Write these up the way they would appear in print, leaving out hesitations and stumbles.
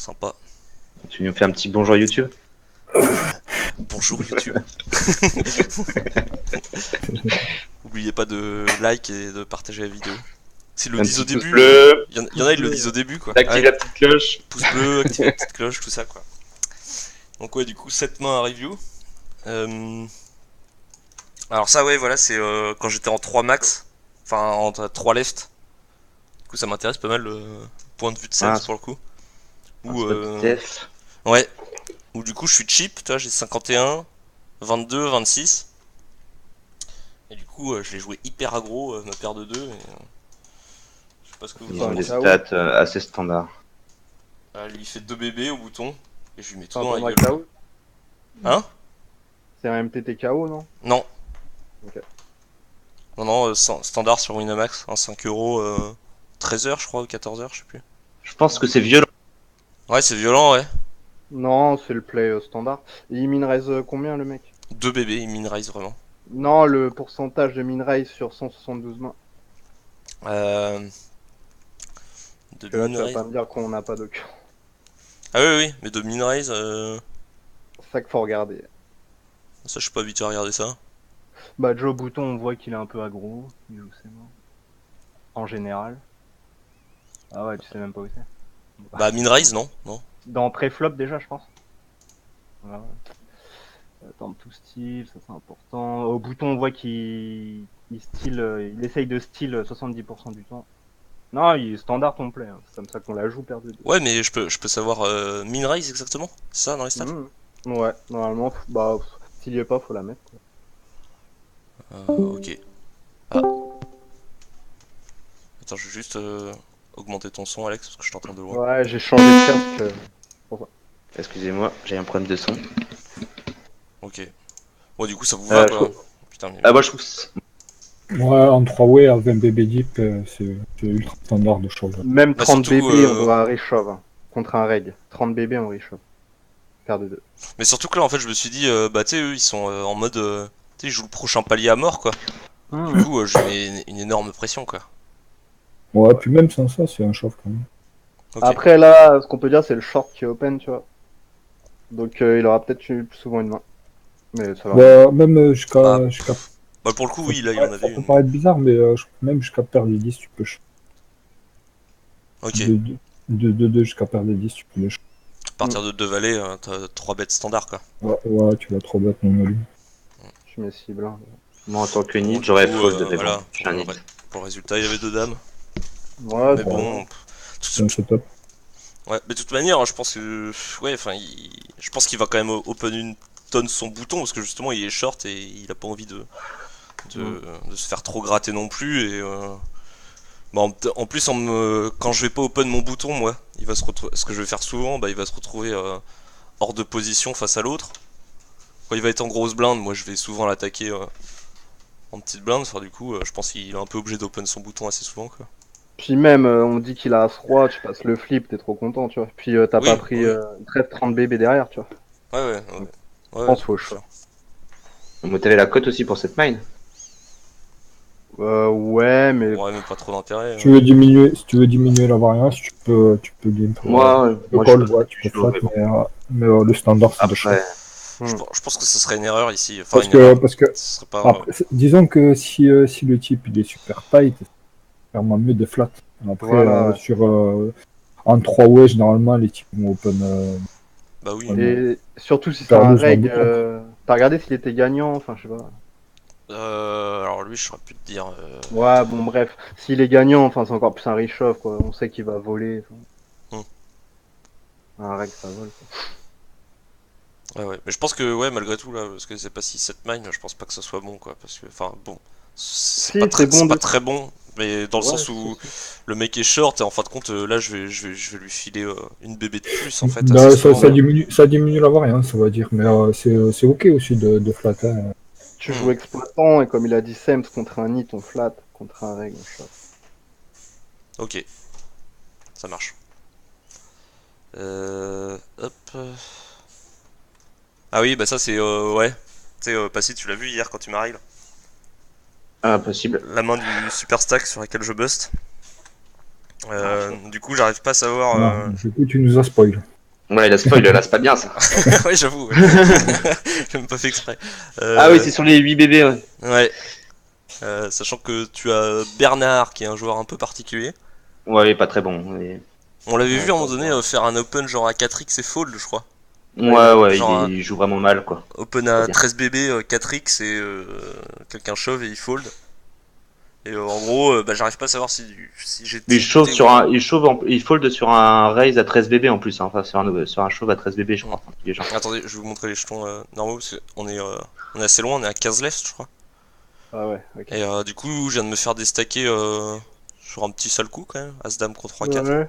Sympa. Tu nous fais un petit bonjour YouTube? Bonjour YouTube. N'oubliez pas de like et de partager la vidéo. S'ils le Un disent au petit pouce début, bleu, y en a ils le disent au début quoi. active la petite cloche. Pouce bleu, activer la petite cloche, tout ça quoi. Donc ouais, du coup 7 mains à review. Alors ça ouais voilà, c'est quand j'étais en 3 max, enfin en 3 left. Du coup ça m'intéresse pas mal le point de vue de Ah, Sense pour le coup. un Ou spot TF. ouais, ou du coup je suis cheap, tu vois, j'ai 51, 22, 26. Et du coup je l'ai joué hyper aggro, ma paire de 2 et je sais pas ce que vous Ils en ont des pensez. stats assez standards. Il fait 2 bébés au bouton et je lui mets tout C'est un dans la tournoi gueule. KO? Hein? C'est un MTT KO, non? Non. Ok. Non, standard sur Winamax, un 5 €, 13 heures je crois, ou 14 heures, je sais plus. Je pense que c'est violent. Ouais, c'est violent, ouais. Non, c'est le play standard. Et il minraise combien le mec? 2 bébés, il minrise vraiment. Non, le pourcentage de minraise sur 172 mains. Euh, de Parce que là, tu vas minrise. pas me dire qu'on n'a pas de cœur. Ah oui, oui, mais de minrise, C'est ça qu'il faut regarder. ça je suis pas habitué à regarder ça. Bah, Joe Bouton, on voit qu'il est un peu aggro. Il joue ses mains. En général. Ah ouais, tu sais même pas où c'est. Bah minrise, non, non. Dans pré-flop déjà, je pense. Voilà. Attends, tout style, ça c'est important. Au bouton, on voit il essaye de style 70% du temps. Non, il est standard ton play, hein. C'est comme ça qu'on la joue, perdu. Ouais, mais je peux savoir minrise exactement, c'est ça dans les stats? Ouais, normalement, bah, s'il y est pas, faut la mettre, quoi. Ok. Ah. Attends, je vais juste augmenter ton son, Alex, parce que je t'entends de loin. Ouais, j'ai changé de casque. Excusez-moi, j'ai un problème de son. Ok. Bon, du coup, ça vous va quoi? Putain, mais... Ah, moi je trouve. Ouais, en 3-way à 20 BB deep, c'est ultra standard de choses. Même Bah, 30 surtout, BB, on doit reshove, hein, contre un reg. 30 BB, on reshove. Paire de 2. Mais surtout que là, en fait, je me suis dit, bah, tu sais, eux, ils sont en mode. Tu sais, ils jouent le prochain palier à mort, quoi. Du coup, je mets une énorme pression, quoi. Ouais, puis même sans ça, c'est un shove quand même. Ok. Après, là, ce qu'on peut dire, c'est le short qui est open, tu vois. Donc, il aura peut-être eu plus souvent une main. Mais ça va. Bah, même Bah, jusqu'à. Bah, pour le coup, Ça oui, peut là, il y en paraître, ça avait peut une. paraître bizarre, mais même jusqu'à paire de 10, tu peux shove. Ok. De 2 jusqu'à paire de 10, tu peux le shove. À partir de 2 valets, t'as 3 bêtes standard, quoi. Ouais, ouais, tu vas trop bête non plus. Je mets cible, hein. Moi en tant que Bon, nid, du j'aurais coup, fold mais voilà, bon, je suis un nid. pour le résultat, il y avait 2 dames. Ouais, Mais c'est bon, bon. C'est un setup. ouais, mais de toute manière, hein, je pense que. Ouais, enfin, je pense qu'il va quand même open une tonne son bouton, parce que justement, il est short et il a pas envie de se faire trop gratter non plus. Et. Bah, en plus, quand je vais pas open mon bouton, moi, il va se retrouver. Ce que je vais faire souvent, bah, il va se retrouver hors de position face à l'autre. Quand il va être en grosse blinde, moi je vais souvent l'attaquer en petite blinde. Enfin, du coup, je pense qu'il est un peu obligé d'open son bouton assez souvent, quoi. Puis même, on dit qu'il a As-Roi, tu passes le flip, t'es trop content, tu vois. Puis t'as Oui, pas pris oui. 13-30 BB derrière, tu vois. Ouais, ouais, ouais. Donc, Ouais, je pense ouais, qu'il faut c'est shove. sûr. Vous t'avez la cote aussi pour cette mine? Ouais, mais Ouais, mais pas trop d'intérêt. Si tu veux diminuer la variance, tu peux game pour le Moi call, je ouais, peux tu peux du flat, mais bon. mais le standard c'est de shove. Après, Je pense que ce serait une erreur ici. Enfin, Parce une que, erreur. parce que Ce serait pas. après, disons que si le type il est super tight, c'est vraiment mieux de flat. Après, voilà, ouais. en 3-way, généralement, les types vont open Bah oui. vraiment Et surtout si c'est super un loose dans le reg, bouton. t'as regardé s'il était gagnant, enfin je sais pas. Alors lui, je saurais plus te dire. Ouais, bon bref, s'il est gagnant, enfin c'est encore plus un reshove, quoi. On sait qu'il va voler. Hmm. Un reg, ça vole, quoi. Ouais, ouais. Mais je pense que, ouais, malgré tout, là, parce que c'est pas si cette mine, je pense pas que ce soit bon, quoi. Parce que, enfin, bon. Si, c'est bon C'est pas de... très bon, mais dans le Ouais, sens où si, si. le mec est short, et en fin de compte, là, je vais lui filer une bébé de plus, en fait, assez Là, souvent. ça diminue la variance, on va dire, mais c'est ok aussi de flat, hein. Tu Hmm. joues exploitant, et comme il a dit Sems, contre un nid, on flat, contre un reg, on shove. Ok, ça marche. Hop. Ah oui, bah ça, c'est, ouais. Tu sais, Passy, tu l'as vu hier quand tu m'as rail. impossible. La main du super stack sur laquelle je bust. Ah, Du coup, j'arrive pas à savoir. Ah, du coup, tu nous as spoil. Ouais, la spoil, là, c'est pas bien ça. Ouais, j'avoue. Ouais. J'ai même pas fait exprès. Ah oui, c'est sur les 8 bébés, ouais. Ouais. Sachant que tu as Bernard qui est un joueur un peu particulier. Ouais, pas très bon. Mais... On l'avait Ouais, vu à un moment pas donné bon. faire un open genre à 4x et fold, je crois. Ouais, Genre un il joue vraiment mal, quoi. open Pas à bien. 13 BB 4x et quelqu'un shove et il fold. Et en gros, bah, j'arrive pas à savoir si j'ai Il chauffe tilté sur ou un, non. il fold sur un raise à 13 bébés en plus, hein. Enfin, sur un chauve à 13 bébés, je Hmm. crois. Enfin, les gens. Attendez, je vais vous montrer les jetons normaux parce qu'on est assez loin, on est à 15 left, je crois. Ah ouais, ok. Et du coup, je viens de me faire déstacker sur un petit sale coup quand même, As-Dame contre 3-4. Ouais.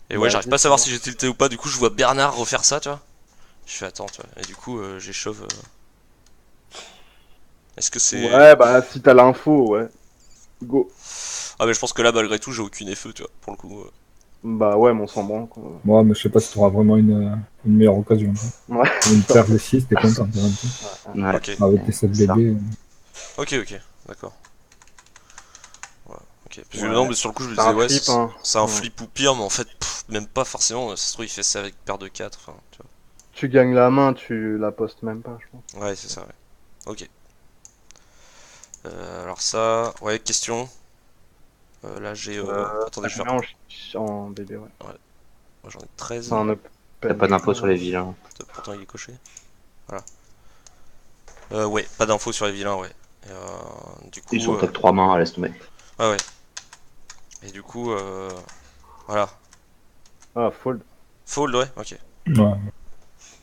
Et ouais, Bah, j'arrive pas à savoir si j'ai tilté ou pas, du coup, je vois Bernard refaire ça, tu vois. Je fais attends, tu vois. Et du coup, j'ai shove. Est-ce que c'est. Ouais, bah si t'as l'info, ouais. Go. Ah, mais je pense que là, malgré tout, j'ai aucune effet, tu vois, pour le coup. Bah ouais, mon sang branle, quoi. Moi, mais je sais pas si tu auras vraiment une meilleure occasion. Ouais. Une paire de 6, t'es content. Quand même. Ouais. Ok, Avec tes 7 Ça. bébés. ok, d'accord. Ouais, ok. Parce que Ouais. non, mais sur le coup, je me C'est disais, un ouais, flip, hein. c'est un Ouais. flip ou pire, mais en fait, même pas forcément. Ça se trouve, il fait ça avec paire de 4, enfin, tu Tu gagnes la main, tu la postes même pas, je pense. vois. Ouais, c'est ça, ouais. Ok. Alors ça, ouais, question. Là, j'ai. Attendez, je vais. Combien en BB, ouais. Moi, j'en ai C'est 13. un open. T'as pas d'infos je sur crois, les ouais. vilains. Pourtant, il est coché. Voilà. Ouais, pas d'infos sur les vilains, ouais. Et, du Ils coup, sont top 3 mains, laisse tomber. ouais. Et du coup, voilà. Ah, fold. Fold, ouais, ok. Ouais.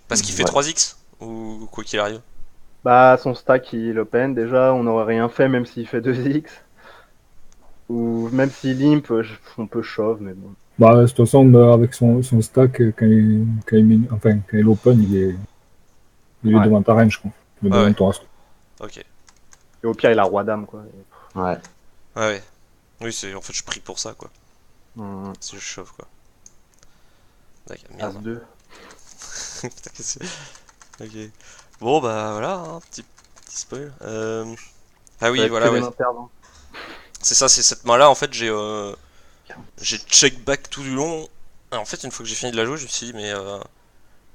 Parce qu'il fait Ouais. 3x ou quoi qu'il arrive. Bah, son stack, il open. Déjà, on n'aurait rien fait, même s'il fait 2x. Ou même s'il limp, on peut shove, mais bon. Bah, de toute façon, avec son stack, quand il open, il est Ouais. devant ta range, quoi. Il est Ouais, devant ouais, ton reste. ok. Et au pire, il a roi dame, quoi. Ouais. Ouais, ouais. Oui, c'est en fait, je prie pour ça, quoi. Hum, Si je chauffe, quoi. D'accord, As merde. 2. Putain, ok. Bon, bah voilà, hein, petit spoil. Ah Ça va oui, être que voilà, des ouais. mains perdantes. C'est ça, c'est cette main-là, en fait, j'ai check back tout du long. Et en fait, une fois que j'ai fini de la jouer, je me suis dit, mais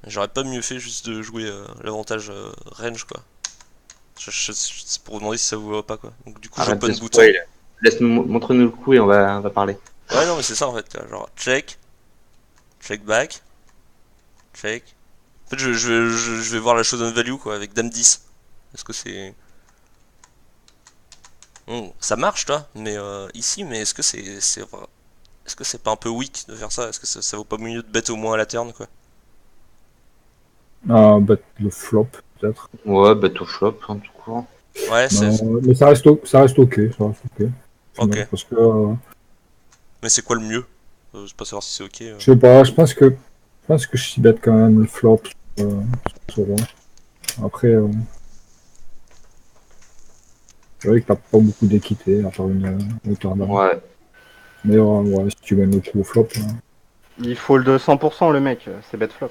j'aurais pas mieux fait juste de jouer l'avantage range, quoi. C'est pour vous demander si ça vous va pas, quoi. Donc, du coup, Arrête de j'open bouton. spoil. Montre-nous le coup et on va parler. Ouais, non, mais c'est ça, en fait. Tu vois, genre, check back, check. En fait, je vais voir la chose on value, quoi, avec Dame 10. Est-ce que c'est. Ça marche, toi, mais ici, mais est-ce que c'est pas un peu weak de faire ça? Est-ce que ça vaut pas mieux de bet au moins à la turn, quoi? Ah, bah, le flop, peut-être. Ouais, bateau flop, hein, tout court. Ouais, Mais ça reste ok. Ça reste ok. Au ok. final, parce que, Mais c'est quoi le mieux? Je sais pas savoir si c'est ok. je sais pas, je pense que je suis bête quand même le flop. Euh, sur ce rang. Après, c'est vrai que t'as pas beaucoup d'équité à part une hauteur d'âme. Ouais. Mais ouais, si tu gagnes le coup au flop, Il fold 100% le mec, c'est bet flop.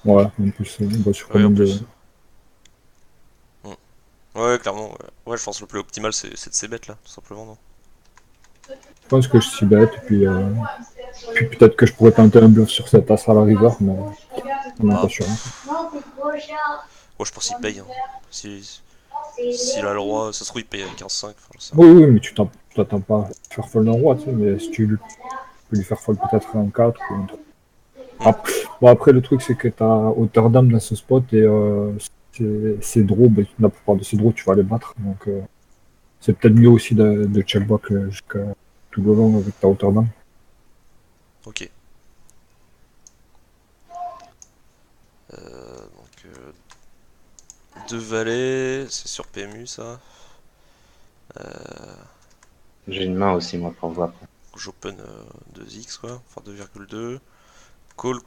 ouais, en plus, bah, sur Ouais, en combien de. plus. Ouais, clairement. Ouais, ouais, je pense que le plus optimal, c'est de ces bêtes là, tout simplement, non? Je pense que je suis bête, puis peut-être que je pourrais tenter un bluff sur cette as à la river, mais on n'est Ah, pas sûr. Hein. ouais, je pense qu'il paye. Hein. S'il a le roi, ça se trouve, il paye avec 15-5. Enfin, je sais. Oui, oui, mais tu t'attends pas à faire fold un roi, tu sais, mais si tu peux lui faire fold peut-être un 4 ou un 3. Bon, après, le truc, c'est que tu as hauteur d'âme dans ce spot et ces draws, ben, la plupart de ces draws, tu vas les battre. Donc, c'est peut-être mieux aussi de checkback jusqu'à tout le long avec ta hauteur d'âme. Ok. Donc, 2 valets, c'est sur PMU ça. J'ai une main aussi, moi, pour voir. J'open 2x quoi, enfin 2,2. Call.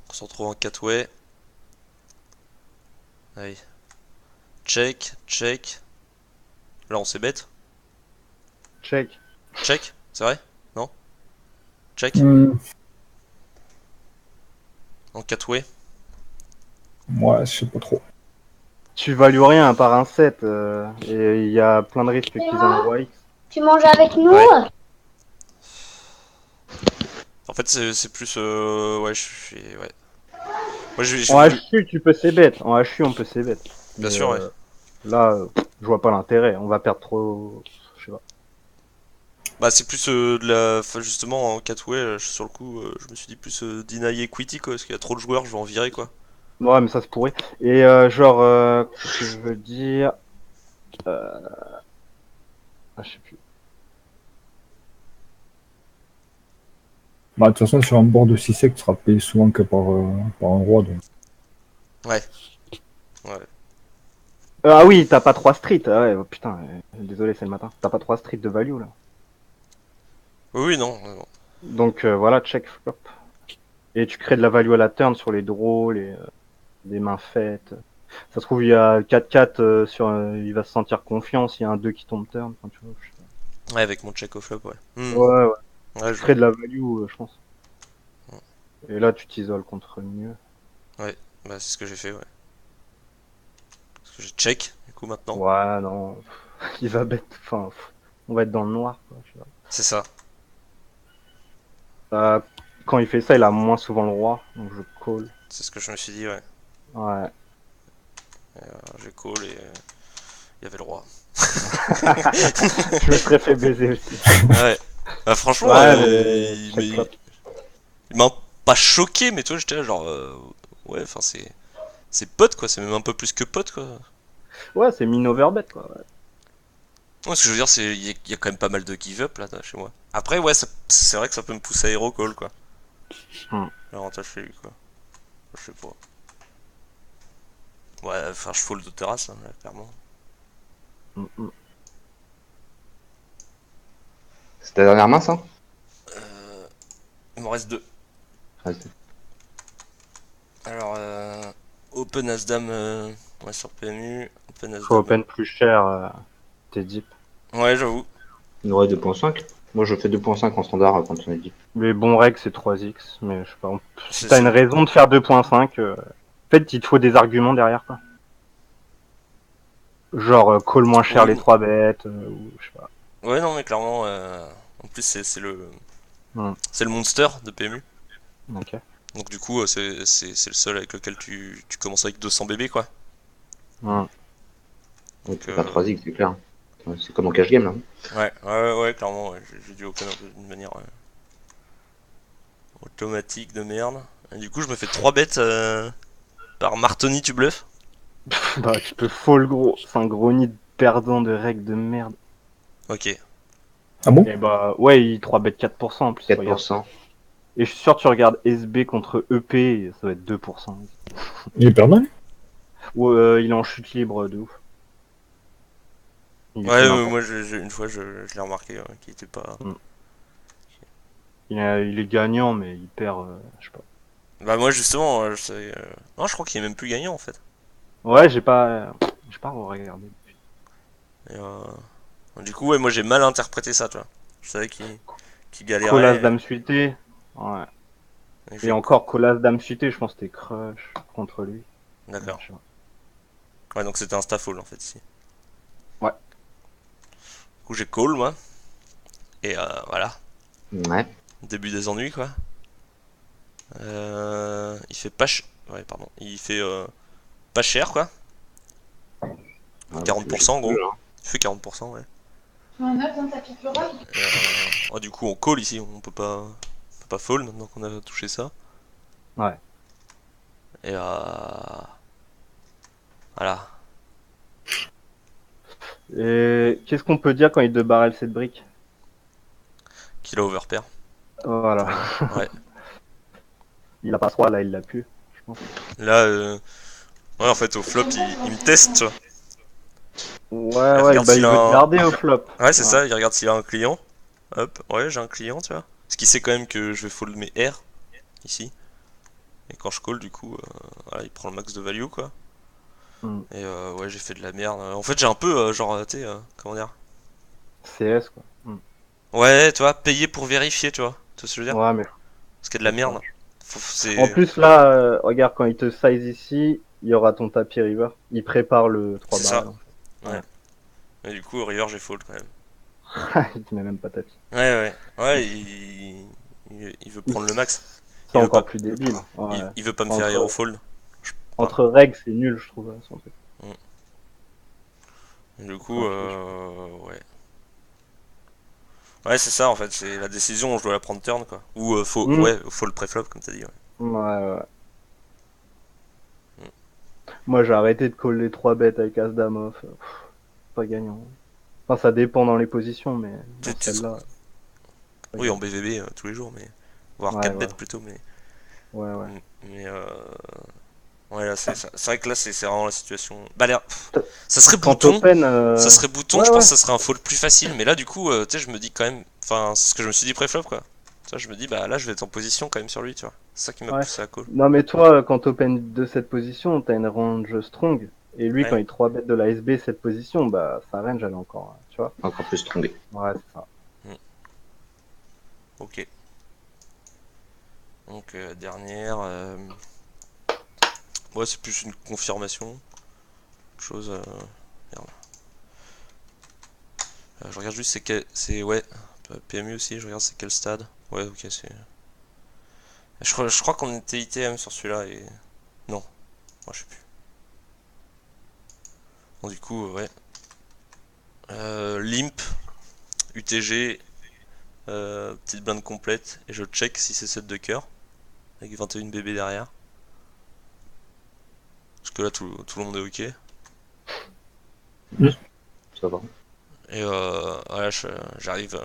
On se retrouve en 4 way. Allez. Check. Là on s'est bête. Check. Check, c'est vrai? Non? Check. En 4 way. Ouais, je sais pas trop. Tu values rien à part un 7, et il y a plein de risques qu'ils aient un roi X. Tu manges avec nous? Ouais. En fait, fait, c'est plus. Ouais, je suis. Ouais. Moi, En HU, tu peux c-bet. En HU, on peut c-bet. Bien Mais, sûr, ouais. Là, je vois pas l'intérêt. On va perdre trop. Je sais pas. Bah, c'est plus de la. Enfin, justement, en catway, sur le coup, je me suis dit plus deny equity, quoi. Parce qu'il y a trop de joueurs, je vais en virer, quoi. Ouais, mais ça se pourrait. Et genre, qu'est-ce que je veux dire ah, je sais plus. Bah, de toute façon, sur un board aussi sec, tu seras payé souvent que par un roi. Donc. Ouais. Ouais. Ah oui, t'as pas 3 streets. Ah ouais, oh, putain, désolé, c'est le matin. T'as pas 3 streets de value là. Oui, oui, non. Non. Donc voilà, check flop. Et tu crées de la value à la turn sur les draws, les mains faites. Ça se trouve, il y a 4-4 il va se sentir confiant s'il y a un 2 qui tombe turn. Enfin, tu vois, je sais pas. Ouais, avec mon check au flop, ouais. Ouais, ouais. Ouais, Tu crées de la value, je pense. Et là, tu t'isoles contre mieux. Ouais, bah, c'est ce que j'ai fait, ouais. Parce que j'ai check, du coup, maintenant. Ouais, non. Il va bête. Enfin, on va être dans le noir, quoi. Je sais pas. C'est ça. Quand il fait ça, il a moins souvent le roi. Donc je call. C'est ce que je me suis dit, ouais. Ouais. J'ai call et il y avait le roi. Je me serais fait baiser aussi. Ouais. Bah, franchement, Ouais, mais check flop. il m'a pas choqué, mais toi, j'étais là, genre. Ouais, enfin, c'est pote, quoi. C'est même un peu plus que pote, quoi. Ouais, c'est min overbet, quoi. Ouais. Ouais, ce que je veux dire, c'est il y a quand même pas mal de give-up là chez moi. Après, ouais, c'est vrai que ça peut me pousser à hero call, quoi. L'avantage chez lui, quoi. Je sais pas. Ouais, enfin, je fold de terrasse, hein, là, clairement. Mm, mm. C'est ta dernière main, ça? Il m'en reste deux. Vas-y. Alors, Open As-Dame ouais, sur PMU. Open Faut As-Dame. open plus cher tes dips. Ouais, j'avoue. Il aurait 2.5. Moi, je fais 2.5 en standard quand on est dit. Les bons règles, c'est 3x. Mais je sais pas. Si C'est t'as une ça. raison de faire 2.5, en fait, il te faut des arguments derrière, quoi. Genre, call moins cher Oui. les 3 bêtes, ou je sais pas. Ouais, non, mais clairement, en plus, c'est Hmm. c'est le monster de PMU. Ok. Donc, du coup, c'est le seul avec lequel tu commences avec 200 bébés, quoi. Hmm. Donc, c'est pas 3x, c'est clair. C'est comme en cash game, là. Ouais, clairement, ouais, j'ai dû open un peu d'une manière automatique de merde. Et du coup, je me fais 3 bêtes par Martoni, tu bluffes. Bah, tu peux fall gros. C'est un gros nid perdant de règles de merde. Ok. Ah bon? Et bah, ouais, il 3 bet 4% en plus. Regarde. 4%. Et je suis sûr que tu regardes SB contre EP, ça va être 2%. Il est perdant? Ou il est en chute libre de ouf. Il Ouais, fait n'importe- moi, une fois, je l'ai remarqué, qu'il était pas. il est gagnant, mais il perd, je sais pas. Bah, moi, justement, non, je crois qu'il est même plus gagnant en fait. Ouais, j'ai pas regardé. Et, du coup, ouais, moi, j'ai mal interprété ça, tu vois. Je savais qu'il galérait. Colas dame suité. Ouais. Et Et encore Colas dame suité, je pense que c'était crush contre lui. D'accord. Je sais pas. Ouais, donc c'était un staffall en fait, ici. Ouais. Du coup, j'ai call, moi. Et voilà. Ouais. Début des ennuis, quoi. Il fait pas cher. Ouais, pardon. Il fait pas cher, quoi. Ah, 40% en gros. hein. Il fait 40%, ouais. Un œuf dans ta pique rose. Du coup, on call ici. On peut pas fall maintenant qu'on a touché ça. Ouais. Et voilà. Et qu'est-ce qu'on peut dire quand il te barrel cette brique? Qu'il a overpair. Voilà. Ouais. Il a pas 3 là, il l'a pu. Là, ouais, en fait, au flop, il me teste, tu vois. Ouais, regarde bah s'il il a veut un- te garder au flop. Ouais, c'est ça, il regarde s'il a un client. Hop, ouais, j'ai un client, tu vois. Parce qu'il sait quand même que je vais fold mes R, ici. Et quand je call, du coup, voilà, il prend le max de value, quoi. Hmm. Et ouais, j'ai fait de la merde. En fait, j'ai un peu, genre, tu sais, comment dire. CS quoi. Ouais, tu vois, payer pour vérifier, tu vois. Tu vois ce que je veux dire? Ouais, mais. Parce qu'il y a de la merde. C'est... En plus là, regarde, quand il te size ici, il y aura ton tapis river. Il prépare le 3 C'est ça. barrels. Ouais. Et du coup, au river, j'ai fold quand même. Il te met même pas tapis. Ouais, il il veut prendre le max. C'est veut encore pas- plus débile. Ouais. Il veut pas me Entre- faire hero fold. Entre règles, c'est nul, je trouve. Son truc. Et du coup, ouais. Ouais, c'est ça en fait, c'est la décision, je dois la prendre turn quoi. Ou ouais, faut le préflop comme t'as dit. Ouais. Ouais. Moi, j'ai arrêté de call les 3 bêtes avec As-Dame off. Pas gagnant. Enfin, ça dépend dans les positions, mais dans Tu- celle-là. Oui, en BVB tous les jours, mais voire Ouais, 4 ouais. bêtes plutôt, mais Ouais. mais ouais là c'est vrai que là c'est vraiment la situation. Bah l'air, T- ça serait Quand bouton, open. ça serait bouton, ouais, je pense ouais. que ça serait un fold plus facile, mais là du coup, tu sais, je me dis quand même, enfin, c'est ce que je me suis dit préflop quoi. Tu vois, je me dis bah là je vais être en position quand même sur lui, tu vois. C'est ça qui m'a Ouais. poussé à call. Non, mais toi, quand t'open de cette position, t'as une range strong. Et lui, Ouais. quand il 3 bêtes de la SB cette position, bah sa range elle est encore. Tu vois. Encore plus strong. Ouais, c'est ça. Ok. Donc dernière. Ouais, c'est plus une confirmation. Autre chose. Merde. Je regarde juste c'est ouais. PMU aussi. Je regarde c'est quel stade. Ouais, ok, c'est. Je crois qu'on était ITM sur celui-là et non. Moi, je sais plus. Bon, du coup, ouais. Limp, UTG, petite blinde complète et je check si c'est 7 de cœur avec 21 bébés derrière. Parce que là tout le monde est ok. Ça va. Et voilà, j'arrive.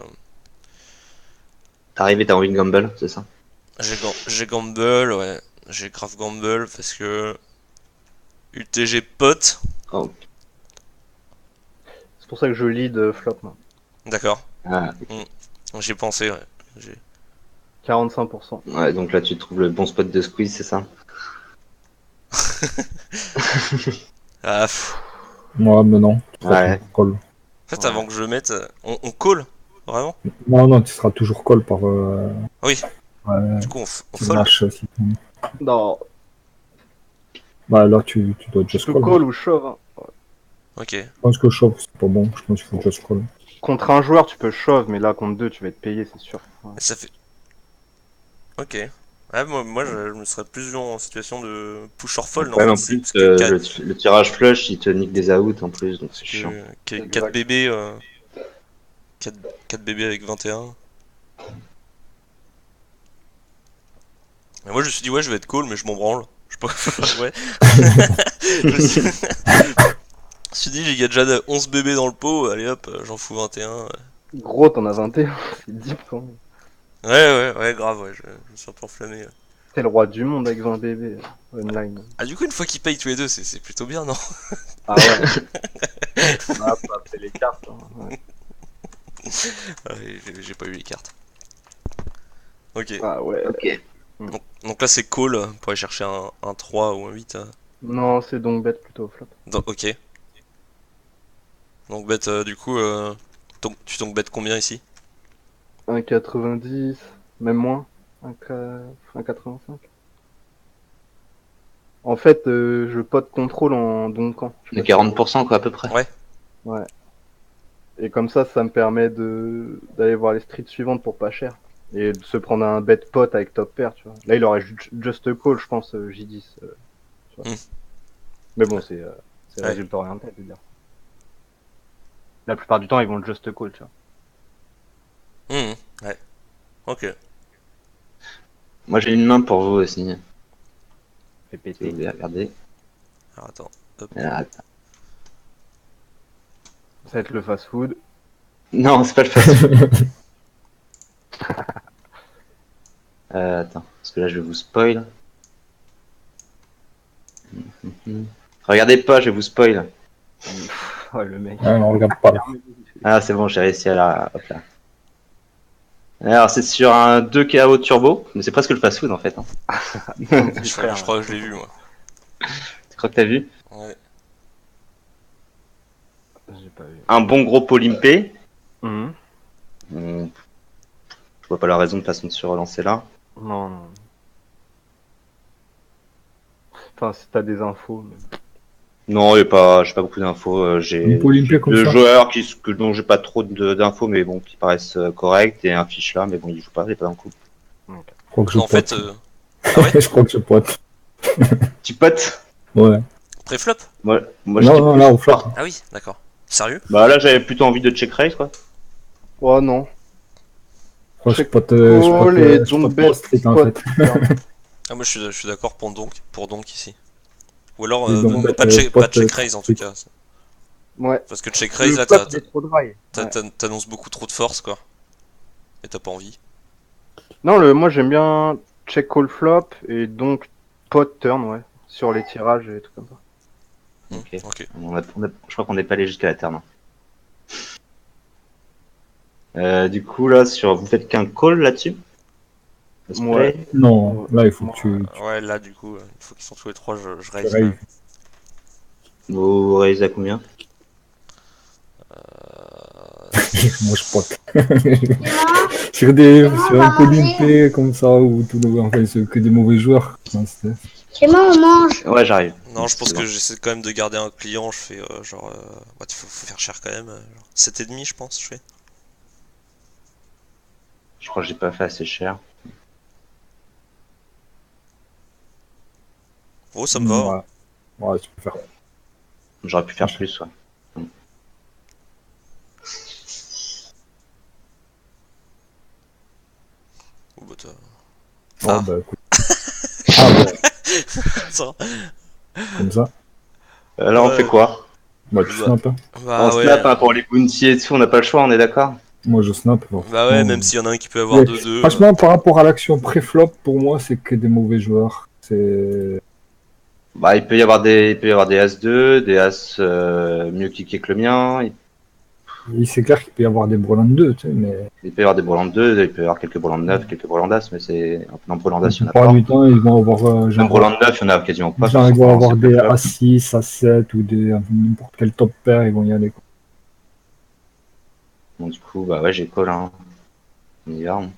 T'es arrivé, t'as envie de gamble, c'est ça? J'ai gamble, ouais. J'ai grave gamble parce que UTG pote. Oh. C'est pour ça que je lead flop, moi. D'accord. Ah, J'y ai pensé, ouais. 45%. ouais, donc là tu trouves le bon spot de squeeze, c'est ça? Ah, pff. Ouais, mais non. Ouais. Call. En fait, avant que je mette, on call, vraiment. Non, tu seras toujours call par. Oui. Ouais, Du coup, on tu fold. lâches, si tu- Non, Bah là, tu dois just tu call. call ou shove. Hein. Ok. Je pense que shove, c'est pas bon. Je pense qu'il faut just call. Contre un joueur, tu peux shove, mais là, contre deux, tu vas être payé, c'est sûr. Ouais. Et ça fait. Ok. Ouais, moi je me serais plus vu en situation de push or fold en Ouais, fait. en C'est- plus, parce que le tirage flush, il te nique des outs en plus, donc c'est chiant. 4 Exact. bébés. 4 bébés avec 21. Et moi je me suis dit ouais je vais être call mais je m'en branle. Je sais pas. Ouais. Je me suis dit il y a déjà 11 bébés dans le pot, allez hop, j'en fous 21. Gros, t'en as 21, c'est deep quand même. Ouais, grave, ouais, je me suis un peu enflammé. Ouais. T'es le roi du monde avec 20 bébés online. Ah du coup une fois qu'ils payent tous les deux c'est plutôt bien non? Ah ouais. Ah, faut appeler les cartes. Hein. Ouais. Ouais, j'ai pas eu les cartes. Ok. Ah ouais. Ok. Donc là c'est call pour aller chercher un 3 ou un 8. Non, c'est donc bête plutôt flop. Ok. Donc bet du coup tu donc bet combien ici? 1,90, même moins. 1,85. En fait, je pot contrôle en donkant. De 40% quoi à peu près. Ouais. Et comme ça me permet d'aller voir les streets suivantes pour pas cher. Et de se prendre un bet pot avec top pair, tu vois. Là, il aurait just call, je pense, J10. Tu vois. Mais bon, c'est Ouais. résultat orienté, je veux dire. La plupart du temps, ils vont le just call, tu vois. Ouais. Ok. Moi j'ai une main pour vous aussi. Fait Si péter. vous voulez regarder. Alors attends. Hop. Ah, attends. Ça va être le fast food. Non, c'est pas le fast. Attends, parce que là je vais vous spoil. Regardez pas, je vais vous spoil. Oh, le mec. Ouais, on regarde pas là. Ah, c'est bon, j'ai réussi à la. Hop là. Alors, c'est sur un 2 KO turbo, mais c'est presque le fast food en fait. Hein. Je crois que je l'ai vu moi. Tu crois que t'as vu? Ouais. J'ai pas vu. Un bon gros pot limpé. Mhm. Je vois pas la raison de façon de se relancer là. Non. Enfin, si t'as des infos. Mais... Non, j'ai pas beaucoup d'infos. J'ai Un pot limpé comme deux ça. joueurs dont j'ai pas trop d'infos, mais bon, qui paraissent corrects, et un fiche là, mais bon, il joue pas, il est pas dans le coup. Je crois que je En fait, pote. ah ouais, Je crois que je pote. Tu potes? Ouais. pré-flop. Moi Non, j'étais non, plus là, au flop. Ah oui, d'accord. Sérieux? Bah là j'avais plutôt envie de check raise quoi. Oh non. Je crois que je Check pote, call et je don't pote bet trop strict en spot. fait. Ah moi je suis d'accord pour donc ici. Ou alors Et donc, pas spot, check raise en tout strict. cas. Ouais. Parce que check raise Le là flop, il est trop dry. Ouais. t'annonces beaucoup trop de force quoi. Et t'as pas envie. Non, moi j'aime bien check call flop et donc pot turn, ouais. Sur les tirages et tout comme ça. Ok. Ok. Je crois qu'on n'est pas allé jusqu'à la turn. Du coup là vous faites qu'un call là-dessus? Ouais. Non, là, il faut que tu Ouais là du coup, il faut qu'ils sont tous les trois, je raise quand raise. même. Vous raisez à combien? Moi, je pote. Dis-moi, Sur un Colin comme ça, où tout le monde, enfin, c'est que des mauvais joueurs. Non, c'est moi, on mange. Ouais, j'arrive. Non, je pense C'est que bon. j'essaie quand même de garder un client, je fais genre bah, faut faire cher quand même, genre 7,5 je pense je fais. Je crois que j'ai pas fait assez cher. Oh ça me va. Hein. Ouais. Ouais, tu peux faire. J'aurais pu faire plus, ouais. Oh, bah, Oh, Ah. bah, écoute. Ah, ouais, ça. comme ça. Là, on Ouais. fait quoi? Bah, tu Bah, snap. Hein. Bah On ouais. snap hein, pour les bounty et tout, on n'a pas le choix, on est d'accord? Moi, je snap. Bah ouais, même s'il y en a un qui peut avoir Ouais. 2-2. Franchement, par rapport à l'action pré-flop, pour moi, c'est que des mauvais joueurs. C'est. Bah, il peut y avoir des As-2, des As mieux kickés que le mien. C'est clair qu'il peut y avoir des brelans de 2, tu sais, mais. Il peut y avoir des Brolans de 2, il peut y avoir quelques Brolans de 9, quelques Brolans d'As, mais c'est. En Brolans d'As, il y en La a plupart pas. du temps, ils vont avoir. Même Brolans de 9, il y en a quasiment pas. Genre, ils vont avoir c'est des pré-flop. A6, A7 ou des n'importe quel top pair, ils vont y aller. Quoi. Donc, du coup, bah ouais, j'ai call, hein. On y va. Hein.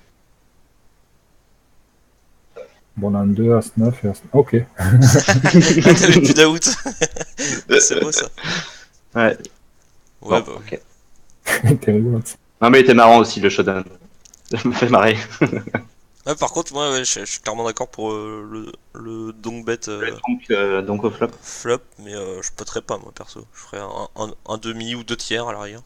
Brelan 2, As9 et As9. Ok. Ah, t'avais plus d'aout. C'est beau ça. Ouais. Ouais, Bon, bah ok. T'es rigolo. Non, mais il était marrant aussi, le showdown. Ça me fait marrer. ouais, par contre, moi, ouais, je suis clairement d'accord pour le donc bet Donc au flop. flop, mais je poterais pas, moi, perso. Je ferais un demi ou 2 tiers à l'arrière.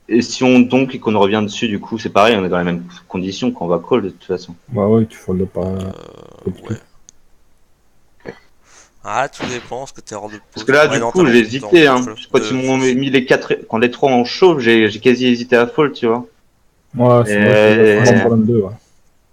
Et si on donc et qu'on revient dessus, du coup, c'est pareil, on est dans les mêmes conditions qu'on va call de toute façon. Bah ouais, tu foldes pas. Ouais. Ah, tout dépend, parce que t'es hors de pause. Parce que là, Ouais, du non, coup, t'as j'ai raison, hésité. t'es en Hein. flop. Quand ils m'ont mis les quatre, quand les trois en chauve, j'ai quasi hésité à fold, tu vois. Ouais, c'est vrai qu'il y a souvent Brelan 2. Ouais.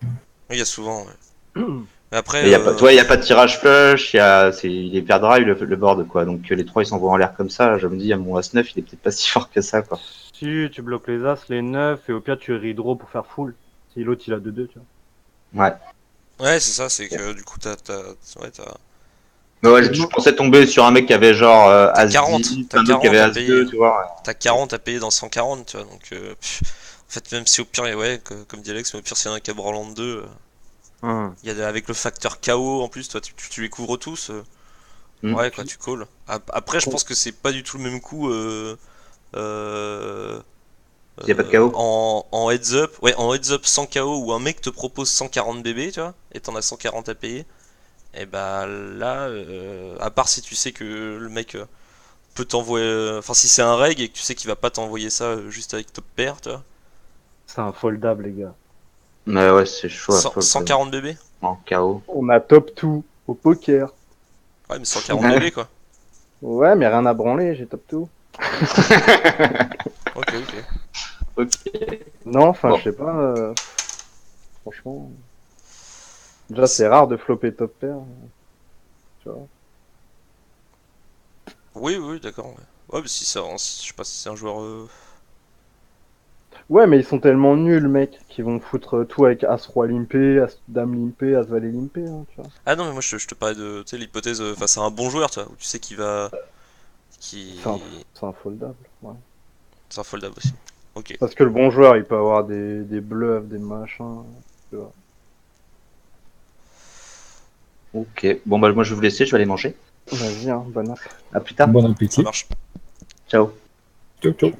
Oui, il y a souvent, ouais. Mais après, Il y a pas, toi, il y a pas de tirage flush, il est pair drive le board, quoi. Donc les trois, ils s'envoient en l'air comme ça. Je me dis, mon As-9, il est peut-être pas si fort que ça, quoi. Si tu bloques les As, les 9 et au pire tu redraw pour faire full. Si l'autre il a 2-2, tu vois. Ouais. ouais, c'est ça, c'est que du coup, ouais, Mais ouais, je pensais tomber sur un mec qui avait genre T'as 40, As-10, t'as un autre qui 40 avait à payer. As-2, tu vois. t'as 40 à payer dans 140, tu vois, donc en fait, même si au pire, ouais, comme dit Alex, mais au pire, s'il y en a un qui a Broland 2, il y a avec le facteur KO en plus, toi, tu les couvres tous, ouais, quoi, tu call. Après, je pense que c'est pas du tout le même coup. S'il y a pas de KO. En heads up, ouais, en heads up sans KO où un mec te propose 140 BB, tu vois, et t'en as 140 à payer, et bah là, à part si tu sais que le mec peut t'envoyer, enfin si c'est un reg et que tu sais qu'il va pas t'envoyer ça juste avec top pair, tu vois. C'est un foldable, les gars. Mais ouais, c'est chaud à fold. 140 BB. En KO. On a top 2 au poker. Ouais, mais 140 BB quoi. Ouais, mais rien à branler, j'ai top 2. Ok, ok. Ok. Non, enfin, Bon. je sais pas. Franchement. Déjà, c'est rare de flopper top pair. Tu vois. Oui, oui, d'accord. Ouais, ouais mais si ça, je sais pas si c'est un joueur. Ouais, mais ils sont tellement nuls, mec, qu'ils vont foutre tout avec As-Roi limpé, As-Dame limpé, As-Valet limpé, hein, tu vois. Ah non, mais moi je te parlais de, tu sais, l'hypothèse face à un bon joueur, tu vois, où tu sais qu'il va, C'est un foldable, ouais. c'est un foldable aussi. Ok. Parce que le bon joueur, il peut avoir des bluffs, des machins. Tu vois. Ok. Bon, bah, moi, je vais vous laisser, je vais aller manger. Vas-y, hein, bonne app. À plus tard. Bon Ça appétit. marche. Ciao. Ciao, ciao.